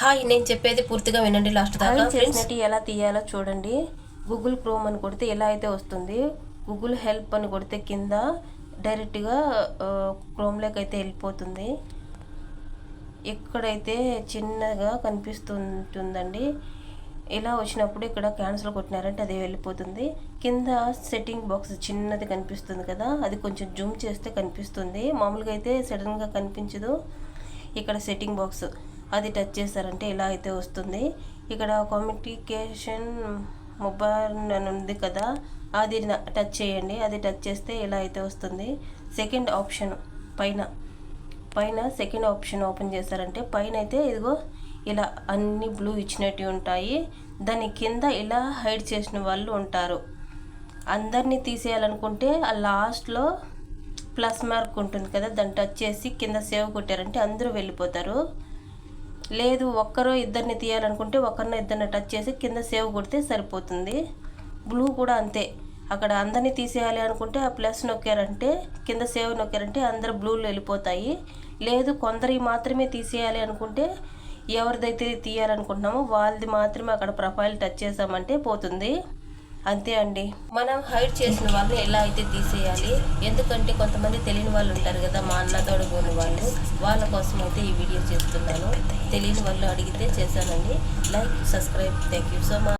Hi, నేను చెప్పేది పూర్తిగా వినండి లాస్ట్ దాకా. చేసినట్టు ఎలా తీయాలో చూడండి. గూగుల్ క్రోమ్ అని కొడితే ఎలా అయితే వస్తుంది, గూగుల్ హెల్ప్ అని కొడితే కింద డైరెక్ట్గా క్రోమ్లోకి అయితే వెళ్ళిపోతుంది. ఎక్కడైతే చిన్నగా కనిపిస్తుందండి, ఇలా వచ్చినప్పుడు ఇక్కడ క్యాన్సిల్ కొట్టినారంటే అది వెళ్ళిపోతుంది. కింద సెట్టింగ్ బాక్స్ చిన్నది కనిపిస్తుంది కదా, అది కొంచెం జూమ్ చేస్తే కనిపిస్తుంది. మామూలుగా అయితే సడన్గా కనిపించదు. ఇక్కడ సెట్టింగ్ బాక్స్ అది టచ్ చేశారంటే ఇలా అయితే వస్తుంది. ఇక్కడ కమ్యూనికేషన్ మొబైల్ అని ఉంది కదా, అది టచ్ చేయండి. అది టచ్ చేస్తే ఇలా అయితే వస్తుంది. సెకండ్ ఆప్షన్ పైన సెకండ్ ఆప్షన్ ఓపెన్ చేశారంటే పైన అయితే ఇదిగో ఇలా అన్ని బ్లూ ఇచ్చినట్టు ఉంటాయి. దాని కింద ఇలా హైడ్ చేసిన వాళ్ళు ఉంటారు. అందరినీ తీసేయాలనుకుంటే ఆ లాస్ట్లో ప్లస్ మార్క్ ఉంటుంది కదా, దాన్ని టచ్ చేసి కింద సేవ్ కొట్టారంటే అందరూ వెళ్ళిపోతారు. లేదు ఒక్కరో ఇద్దరిని తీయాలనుకుంటే ఒకరిని ఇద్దరిని టచ్ చేసి కింద సేవ్ కొడితే సరిపోతుంది. బ్లూ కూడా అంతే, అక్కడ అందరినీ తీసేయాలి అనుకుంటే ఆ ప్లస్ నొక్కారంటే కింద సేవ్ నొక్కారంటే అందరు బ్లూలో వెళ్ళిపోతాయి. లేదు కొందరికి మాత్రమే తీసేయాలి అనుకుంటే ఎవరిదైతే తీయాలనుకుంటున్నామో వాళ్ళది మాత్రమే అక్కడ ప్రొఫైల్ టచ్ చేసామంటే పోతుంది. అంతే అండి. మనం హైడ్ చేసిన వాళ్ళని ఎలా అయితే తీసేయాలి, ఎందుకంటే కొంతమంది తెలియని వాళ్ళు ఉంటారు కదా, మా అన్న తోడుగోని వాళ్ళు, వాళ్ళ కోసం అయితే ఈ వీడియో చేస్తున్నాను. తెలియని వాళ్ళు అడిగితే చేశానండి. Like, subscribe. Thank you so much.